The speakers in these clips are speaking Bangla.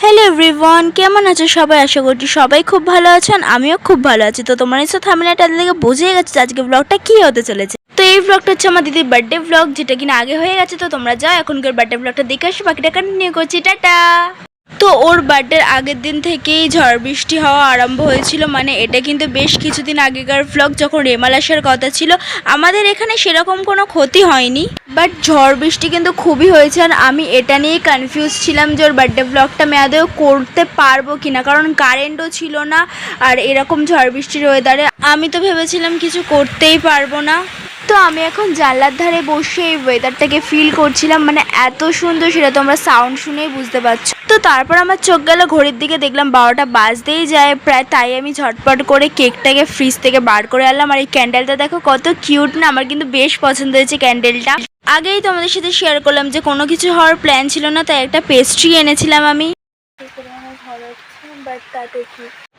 হ্যালো এভরিওয়ান, কেমন আছো সবাই? আশা করছি সবাই খুব ভালো আছেন, আমিও খুব ভালো আছি। তো তোমার নিশ্চয় থাম্বনেলটা দেখে বুঝেই গেছো আজকে ব্লগটা কি হতে চলেছে। তো এই ব্লগটা হচ্ছে আমার দিদির বার্থডে ব্লগ, যেটা কিনা আগে হয়ে গেছে। তো তোমরা যাও এখনকার বার্থডে ব্লগটা দেখে আসো, বাকিটা কন্টিনিউ করছি। টাটা। তো ওর বার্থডের আগের দিন থেকেই ঝড় বৃষ্টি হওয়া আরম্ভ হয়েছিল। মানে এটা কিন্তু বেশ কিছুদিন আগেকার ব্লগ, যখন রেমাল আসার কথা ছিল। আমাদের এখানে সেরকম কোনো ক্ষতি হয়নি, বাট ঝড় বৃষ্টি কিন্তু খুবই হয়েছে। আর আমি এটা নিয়ে কনফিউজ ছিলাম যে ওর বার্থডে ব্লগটা আমি আদৌ করতে পারবো কিনা, কারণ কারেন্টও ছিল না। আর এরকম ঝড় বৃষ্টির ওয়েদারে আমি তো ভেবেছিলাম কিছু করতেই পারবো না। তো আমি এখন জানলার ধারে বসে এই ওয়েদারটাকে ফিল করছিলাম, মানে এত সুন্দর, সেটা তোমরা সাউন্ড শুনেই বুঝতে পারছো। তো তারপর আমার চোখ গেল ঘড়ির দিকে, দেখলাম 12টা বাজতেই যায় প্রায়। তাই আমি ঝটপট করে কেকটাকে ফ্রিজ থেকে বার করে আনলাম। আর এই ক্যান্ডেলটা দেখো কত কিউট না, আমার কিন্তু বেশ পছন্দ হয়েছে ক্যান্ডেলটা। আগেই তোমাদের সাথে শেয়ার করলাম যে কোনো কিছু হওয়ার প্ল্যান ছিল না, তাই একটা পেস্ট্রি এনেছিলাম আমি।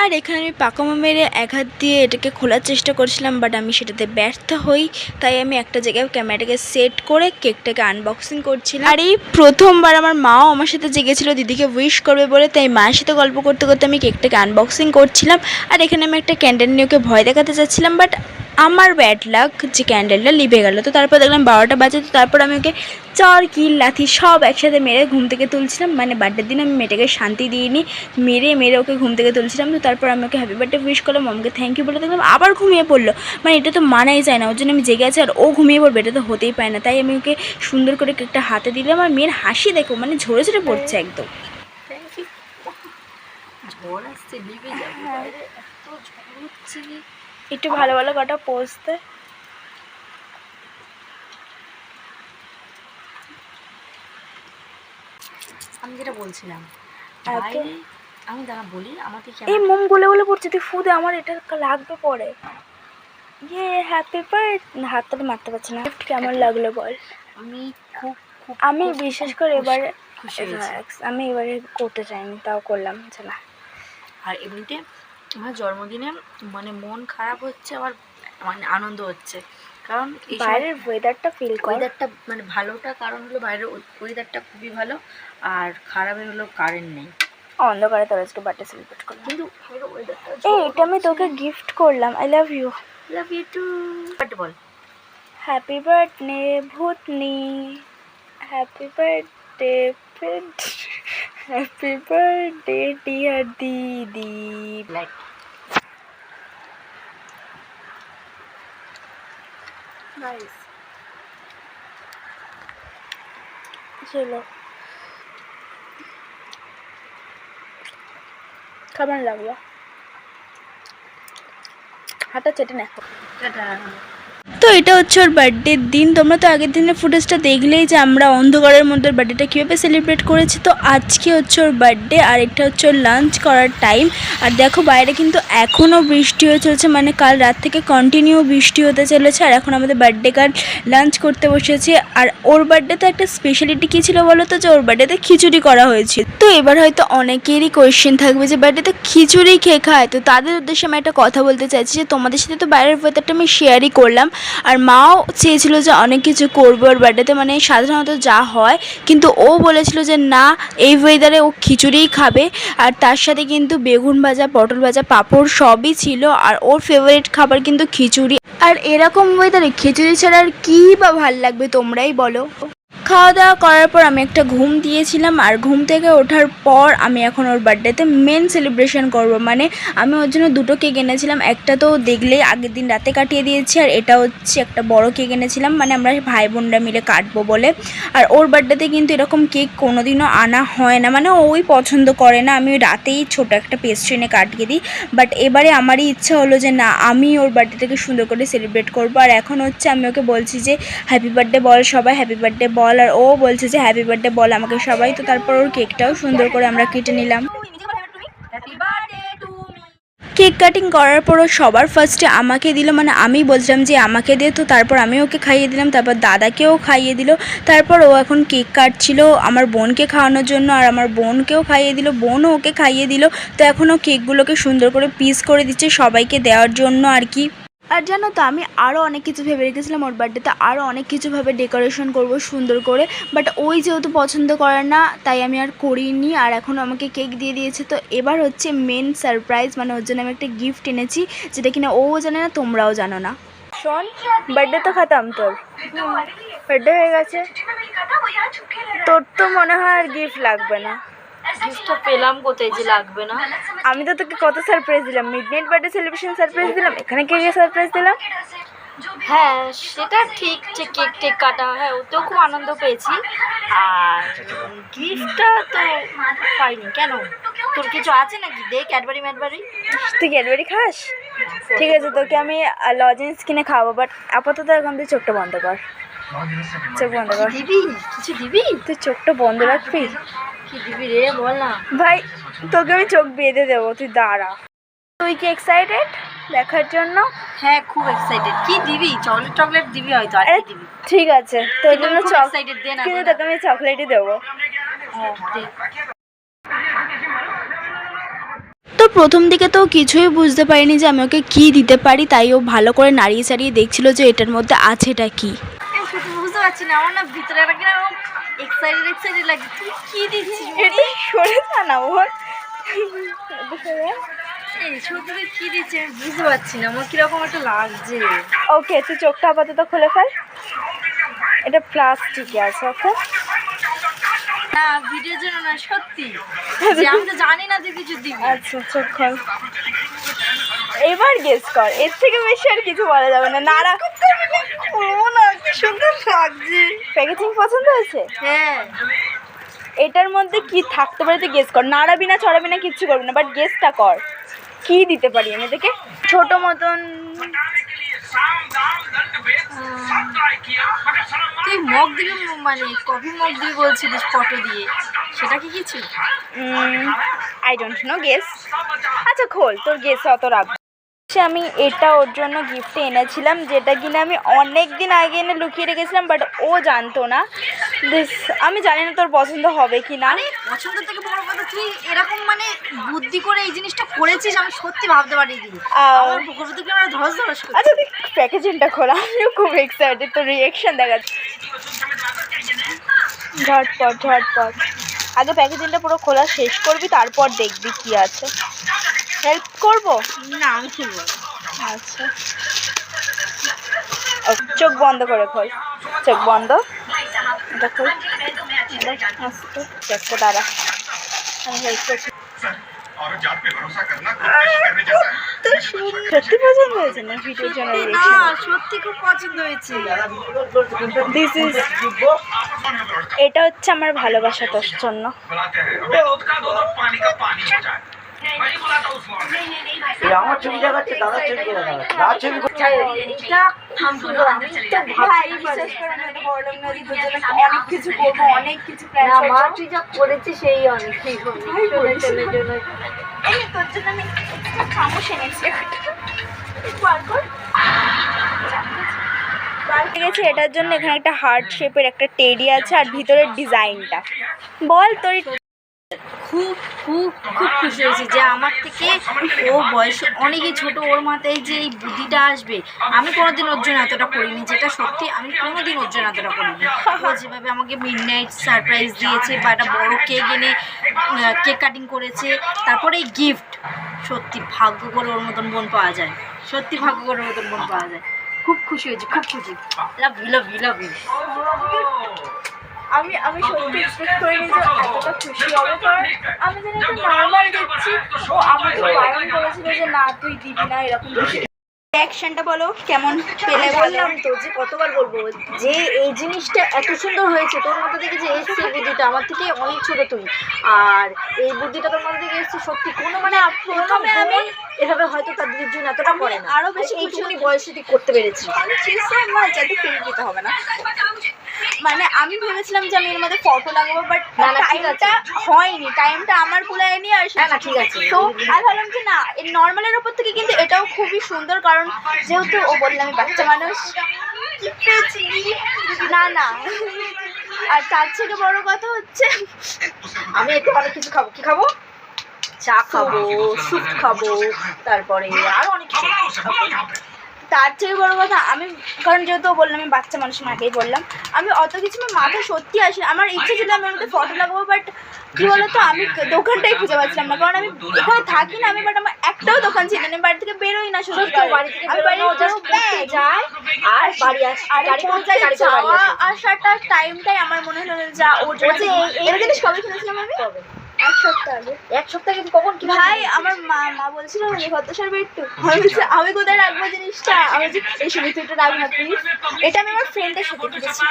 আর এখানে আমি পাকামো মেরে এক হাত দিয়ে এটাকে খোলার চেষ্টা করছিলাম, বাট আমি সেটাতে ব্যর্থ হই। তাই আমি একটা জায়গায় ক্যামেরাটাকে সেট করে কেকটাকে আনবক্সিং করছিলাম। আর এই প্রথমবার আমার মাও আমার সাথে জেগেছিল দিদিকে উইশ করবে বলে, তাই মায়ের সাথে গল্প করতে করতে আমি কেকটাকে আনবক্সিং করছিলাম। আর এখানে আমি একটা ক্যান্ডেল নিয়ে ওকে ভয় দেখাতে চাচ্ছিলাম, বাট আমার ব্যাড লাক যে ক্যান্ডেলটা লিভে গেল। তো তারপর দেখলাম 12টা বাজে। তো তারপর আমি ওকে চর কিল লাথি সব একসাথে মেরে ঘুম থেকে তুলছিলাম। মানে বার্থডের দিন আমি মেয়েটাকে শান্তি দিইনি, মেরে ওকে ঘুম থেকে তুলছিলাম। তো তারপর আমি ওকে হ্যাপি বার্থডে উইশ করলাম, মমকে থ্যাংক ইউ বলে দেখলাম আবার ঘুমিয়ে পড়লো। মানে এটা তো মানাই যায় না, ওর জন্য আমি জেগে আছি আর ও ঘুমিয়ে পড়বে, এটা তো হতেই পারে না। তাই আমি ওকে সুন্দর করে কেকটা হাতে দিলাম। আর মেয়ের হাসি দেখো, মানে ঝরে ঝরে পড়ছে একদম। একটু ভালো ভালো কটা পোস্ট দে। আমি যেটা বলছিলাম, আমি দাঁড়া বলি, আমাকে এই মোম গলে গলে পড়ছে, তুই ফু দে, আমার এটা লাগবে পরে। ইয়ে হ্যাপি বার্থডে, হাতটা মারতে পারছি না। কেমন লাগলো বল? আমি বিশেষ করে এবারে আমি এবারে করতে চাইনি, তাও করলাম না। আর এমনিতে আমার জন্মদিনে মানে মন খারাপ হচ্ছে, আবার মানে আনন্দ হচ্ছে, কারণ বাইরের ওয়েদারটা ফিল কর। ওয়েদারটা মানে ভালোটা কারণ হলো বাইরের ওয়েদারটা খুবই ভালো, আর খারাপের হলো কারেন্ট নেই। অন্ধকারে তোর আজকে বার্থডে সেলিব্রেট করলাম, কিন্তু এই এটা আমি তোকে গিফট করলাম। I love you. Love you too. But বল হ্যাপি বার্থডে ভূতনি, happy birthday happy birthday dear দিদি। Like nice. চলো, কেমন লাগলো? হাতটা চেটে না। তো এটা হচ্ছে ওর বার্থডের দিন। তোমরা তো আগের দিনের ফুটেজটা দেখলেই যে আমরা অন্ধকারের মধ্যে বার্থডেটা কীভাবে সেলিব্রেট করেছি। তো আজকে হচ্ছে ওর বার্থডে, আর একটা হচ্ছে ওর লাঞ্চ করার টাইম। আর দেখো বাইরে কিন্তু এখনও বৃষ্টি হয়ে চলেছে, মানে কাল রাত থেকে কন্টিনিউ বৃষ্টি হতে চলেছে। আর এখন আমাদের বার্থডে কার্ড লাঞ্চ করতে বসেছি। আর ওর বার্থডেতে একটা স্পেশালিটি কী ছিল বলো তো, যে ওর বার্থডেতে খিচুড়ি করা হয়েছিল। তো এবার হয়তো অনেকেরই কোয়েশ্চেন থাকবে যে বার্থডেতে খিচুড়ি খেয়ে খায়। তো তাদের উদ্দেশ্যে আমি একটা কথা বলতে চাইছি যে তোমাদের সাথে তো বাইরের ওয়েদারটা আমি শেয়ারই করলাম, আর মাও চেয়েছিল যে অনেক কিছু করবে ওর বার্থডেতে, মানে সাধারণত যা হয়। কিন্তু ও বলেছিল যে না, এই ওয়েদারে ও খিচুড়িই খাবে। আর তার সাথে কিন্তু বেগুন ভাজা, পটল ভাজা, পাঁপড় সবই ছিল। আর ওর ফেভারিট খাবার কিন্তু খিচুড়ি। আর এরকম ওয়েদারে খিচুড়ি ছাড়া আর কী বা ভাল লাগবে, তোমরাই বলো। খাওয়া দাওয়া করার পর আমি একটা ঘুম দিয়েছিলাম। আর ঘুম থেকে ওঠার পর আমি এখন ওর বার্থডেতে মেন সেলিব্রেশন করব। মানে আমি ওর জন্য দুটো কেক এনেছিলাম, একটা তো দেখলেই আগের দিন রাতে কাটিয়ে দিয়েছি, আর এটা হচ্ছে একটা বড় কেক এনেছিলাম, মানে আমরা ভাই বোনরা মিলে কাটবো বলে। আর ওর বার্থডেতে কিন্তু এরকম কেক কোনোদিনও আনা হয় না, মানে ওই পছন্দ করে না। আমি রাতেই ছোটো একটা পেস্ট্রি এনে কাটিয়ে দিই, বাট এবারে আমারই ইচ্ছা হলো যে না, আমি ওর বার্থডেটাকে সুন্দর করে সেলিব্রেট করবো। আর এখন হচ্ছে আমি ওকে বলছি যে হ্যাপি বার্থডে বল সবাই, হ্যাপি বার্থডে বল। আর ও বলছে যে হ্যাপি বার্থডে বল আমাকে সবাই। তো তারপর ওর কেকটাও সুন্দর করে আমরা কেটে নিলাম। কেক কাটিং করার পরও সবার ফার্স্টে আমাকে দিল, মানে আমি বলছিলাম যে আমাকে দে। তো তারপর আমি ওকে খাইয়ে দিলাম, তারপর দাদাকেও খাইয়ে দিল। তারপর ও এখন কেক কাটছিল আমার বোনকে খাওয়ানোর জন্য, আর আমার বোনকেও খাইয়ে দিল, বোনও ওকে খাইয়ে দিল। তো এখন ও কেকগুলোকে সুন্দর করে পিস করে দিচ্ছে সবাইকে দেওয়ার জন্য আর কি। আর জানো তো আমি আরও অনেক কিছু ভেবে রেখেছিলাম ওর বার্থডেতে, আরও অনেক কিছুভাবে ডেকোরেশন করব সুন্দর করে, বাট ওই যেহেতু পছন্দ করে না তাই আমি আর করিনি। আর এখন আমাকে কেক দিয়ে দিয়েছে, তো এবার হচ্ছে মেন সারপ্রাইজ, মানে ওর জন্য আমি একটা গিফট এনেছি যেটা কিনা ও জানে না, তোমরাও জানো না। শোন, বার্থডে তো খাতাম, তোর বার্থডে হয়ে গেছে, তোর তো মনে হয় আর গিফট লাগবে না। গিফটটা পেলাম কোথায় যে লাগবে না? আমি তো তোকে কত সারপ্রাইজ দিলাম, মিডনাইট বার্থডে সেলিব্রেশন সারপ্রাইজ দিলাম, এখানে কেকের সারপ্রাইজ দিলাম। হ্যাঁ সেটা ঠিক, যে কেক টেক কাটা, হ্যাঁ ওতেও খুব আনন্দ পেয়েছি। আর গিফটটা তো পাইনি কেন? তোর কিছু আছে নাকি? দে, ক্যাডবেরি ম্যাডবেরি। তুই ক্যাডবেরি খাস? ঠিক আছে, তোকে আমি লজেন্স কিনে খাওয়াবো, বাট আপাতত এখন তুই চোখটা বন্ধ কর, চোখ বন্ধ কর। দিবি? কিছু দিবি? তুই চোখটা বন্ধ রাখবি? কি দিবি রে বল না। ভাই তোকে আমি চোখ বেঁধে দেবো, তুই দাঁড়া। তুই কি এক্সাইটেড দেখার জন্য? হ্যাঁ খুব এক্সাইটেড। কি দিবি? চকলেট টকলেট দিবি হয়তো, আর কি দিবি? ঠিক আছে, তোর জন্য এক্সাইটেড, দে না। কিন্তু তোকে আমি চকলেটই দেবো। হ্যাঁ দে। তো প্রথম দিকে তো কিছুই বুঝতে পারিনি যে আমি ওকে কী দিতে পারি, তাই ও ভালো করে নাড়িয়ে চাড়িয়ে দেখছিল যে এটার মধ্যে আছেটা কি। আমি শুধু বুঝতে পারছি না, আমার না ভিতরে একটা কিরকম এক্সাইটেড লাগছে। তুই কি দিচ্ছিস? এটা সরে যা না ওর। এই সত্যি তুই কি দিচ্ছিস আমি বুঝতে পারছি না, আমার কিরকম একটা লাগছে। ওকে, তুই চোখটা আপাতত খুলে ফেল, এটা প্লাস্টিকে আছে। ওকে না ভিডিওর জন্য না, সত্যি যে আমি তো জানি না তুই কিছু দিবি। আচ্ছা, চোখ খোল, এবার গেস কর, এর থেকে বেশি আর কিছু বলা যাবে না। নাড়া না, কি সুন্দর লাগছে। প্যাকেজিং পছন্দ হয়েছে? হ্যাঁ এটার মধ্যে কি থাকতে পারে তুই গেস কর, নাড়াবি না চড়াবি না কিচ্ছু করবি না, বাট গেসটা কর কি দিতে পারি আমি দেখে। ছোট মতন তুই মগ দিবি, মানে কফি মগ দিবি বলছিলিস ফটো দিয়ে, সেটা কি কিছু? I don't know, guess. আচ্ছা খোল, তোর গেস অত রাখবো। আমি এটা ওর জন্য গিফট এনেছিলাম, যেটা কিনা আমি অনেক দিন আগে এনে লুকিয়ে রেখেছিলাম, বাট ও জানতো না। আমি জানি না তোর পছন্দ হবে কি না। পছন্দ থেকে বড় কথা, তুই এরকম মানে বুদ্ধি করে এই জিনিসটা করেছিস, আমি সত্যি ভাবতে পারিনি। আমার পুকুর থেকে আমরা ধস ধস করছি। আচ্ছা তুই প্যাকেজিংটা খোলা, আমিও খুব এক্সাইটেড তোর রিয়েকশন দেখাচ্ছি। ঝটপট ঝটপট, আগে প্যাকেজিংটা পুরো খোলা শেষ করবি, তারপর দেখবি কি আছে। হেল্প করবো? না আমি খুলবো। আচ্ছা চোখ বন্ধ করে খোল, চোখ বন্ধ, এটা খোল, আস্তে চেকটা দাঁড়া, আমি হেল্প করছি। সত্যি পছন্দ হয়েছে না ভিডিওর জন্য? না সত্যি খুব পছন্দ হয়েছে। দিস ইজ, এটা হচ্ছে আমার ভালোবাসা তোর জন্য। আমার ছবি দেখাচ্ছে, দাদার ছবি করে দেখাচ্ছে, দাদার ছবি করছে। এটা খুব সুন্দর। আমি তো ভাই বিশ্বাস করে আমি এত বড় লোক না, যে তোর জন্য অনেক কিছু করবো, অনেক কিছু প্ল্যান করবো। মা তুই যা করেছিস সেই অনেক ঠিক হবে। এই তোর জন্য আমি একটা চামচ এনেছি, বার কর। ঠিক আছে, এটার জন্য এখানে একটা হার্ট শেপের একটা টেডি আছে, আর ভিতরের ডিজাইনটা বল তোর। খুব খুব খুব খুশি হয়েছি যে আমার থেকে ও বয়সে অনেকই ছোট, ওর মাথায় যে এই বুদ্ধিটা আসবে, আমি কোনোদিন ওর জন্য এতটা করিনি, যেটা সত্যি আমি কোনোদিন ওর জন্য এতটা করিনি। ও যেভাবে আমাকে মিডনাইট সারপ্রাইজ দিয়েছে, বা একটা বড়ো কেক এনে কেক কাটিং করেছে, তারপরে এই গিফট, সত্যি ভাগ্য করে ওর মতন বোন পাওয়া যায়, সত্যি ভাগ্য করে ওর মতন বোন পাওয়া যায়। খুব খুশি হয়েছি, খুব খুশি। Love you love you love you. আমি সত্যি এক্সপেক্ট করিনি যে এতটা খুশি হবে, কারণ আমি জানি একটা নর্মাল দিচ্ছি, ও আমাকে বারণ করেছিল যে না তুই দিবি না এরকম। রিঅ্যাকশনটা বলো কেমন পেলে? বললাম তো যে কতবার বলবো যে এই জিনিসটা এত সুন্দর হয়েছে, তোর মধ্যে থেকে যে এসছে বুদ্ধিটা, আমার থেকে অনেক ছোট তুই, আর এই বুদ্ধিটা তোর মধ্যে থেকে এসছে সত্যি। কোনো মানে প্রথমে আমি এভাবে হয়তো তার দিদির জন্য এতটা করে না, আরো বেশি এইটুকুনি বয়সে তুই করতে পেরেছি। আমি চেষ্টা যাতে পেরে দিতে হবে না, মানে আমি ভেবেছিলাম যে আমি এর মধ্যে ফটো লাগাবো, বাট টাইমটা হয়নি, টাইমটা আমার কুলায়নি। আর না ঠিক আছে, তো আমি ভাবলাম যে না, এর নর্মালের ওপর থেকে কিন্তু এটাও খুবই সুন্দর, কারণ যেহেতু ও বললাম আমি বাচ্চা মানুষ, না না। আর তার থেকে বড় কথা হচ্ছে আমি একটু অনেক কিছু খাবো। কি খাবো? চা খাবো, স্যুপ খাবো, তারপরে আরো অনেক কিছু খাবো। তার থেকে বড় কথা আমি, কারণ যেহেতু বললাম আমি বাচ্চা মানুষ, আগেই বললাম আমি অত কিছু আমার মাথায় সত্যি আসে। আমার ইচ্ছে ছিল আমি ওর মধ্যে ফটো লাগাবো, বাট কী বলতো আমি দোকানটাই খুঁজে পাচ্ছিলাম না, কারণ আমি এখানে থাকি না আমি, বাট আমার একটাও দোকান ছিল না, আমি বাড়ি থেকে বেরোই না শুধু বাড়ি থেকে যায় আর বাড়ি আসে, গাড়ি করে যায়, গাড়ি করে বাড়ি আসে। আসাটা টাইমটাই আমার মনে হলো যা ও এই জিনিস কবে শুনেছিলাম আমি? এক সপ্তাহ আগে। এক সপ্তাহ কিন্তু কখন কি ভাই আমার মা বলছিল কত সারবে একটু, আমি কোথায় রাখবো জিনিসটা, আমি বলছি এই সময় তুই একটু রাখবো না প্লিজ। এটা আমি আমার ফ্রেন্ডের সাথে কিনেছি।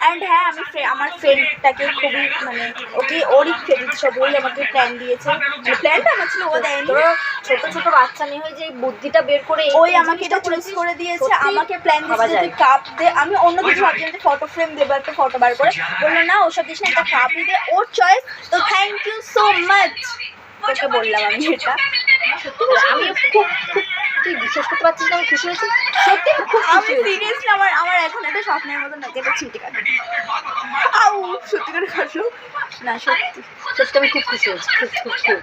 অ্যান্ড হ্যাঁ আমি আমার ফ্রেন্ডটাকে খুবই মানে ওরই ক্রেডিট, সব ওই আমাকে প্ল্যান দিয়েছে, প্ল্যানটা আমার ছিল, ও দেয়নি। তোর ছোট ছোট বাচ্চা মেয়ে হয়ে যে এই বুদ্ধিটা বের করে ওই আমাকে এটা চুজ করে দিয়েছে, আমাকে প্ল্যান দিয়েছে তুই কাপ দে। আমি অন্য কিছু ভাবছিলাম যে ফটো ফ্রেম দেবো, একটা ফটো বার করে, বললো না ওসব দিস না, একটা কাপই দে, ওর চয়েস। তো থ্যাংক ইউ সো মাচ তোকে বললাম আমি এটা। সত্যি বলে আমি খুব খুব, তুই বিশ্বাস করতে পারছিস না আমি খুশি হয়েছি, সত্যি খুব আমি সিরিয়াসলি আমার এখন এটা স্বপ্নের মতো নাকি এটা চিন্তা কাটে আউ সত্যি করে কাটলো না, সত্যি সত্যি আমি খুব খুশি হয়েছি, খুব খুব খুব।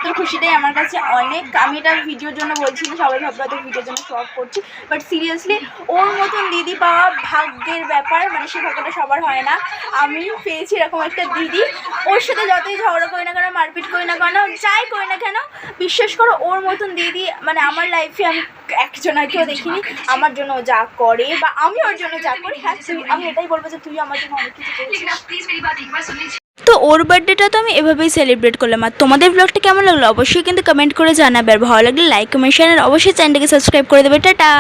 তোর খুশিটাই আমার কাছে অনেক। আমি এটা ভিডিওর জন্য বলছি না, সবাই ভাবলো তো ভিডিওর জন্য শখ করছি, বাট সিরিয়াসলি ওর মতন দিদি পাওয়া ভাগ্যের ব্যাপার, মানে সে ভাগ্যটা সবার হয় না। আমি পেয়েছি এরকম একটা দিদি, ওর সাথে যতই ঝগড়া করি না কেন, মারপিট করি না কেন, যাই করি না কেন, বিশ্বাস করো ওর মতন দিদি মানে আমার লাইফে আমি একজনাকেও দেখিনি। আমার জন্য ও যা করে বা আমি ওর জন্য যা করি, হ্যাঁ আমি এটাই বলবো যে তুই আমার জন্য অনেক কিছু করেছিস। তো ওর বার্থডেটা তো আমি এভাবেই সেলিব্রেট করলাম। আর তোমাদের ব্লগটা কেমন লাগলো অবশ্যই কিন্তু কমেন্ট করে জানাবে, আর ভালো লাগলে লাইক কমেন্ট শেয়ার, আর অবশ্যই চ্যানেলটাকে সাবস্ক্রাইব করে দেবে। টাটা।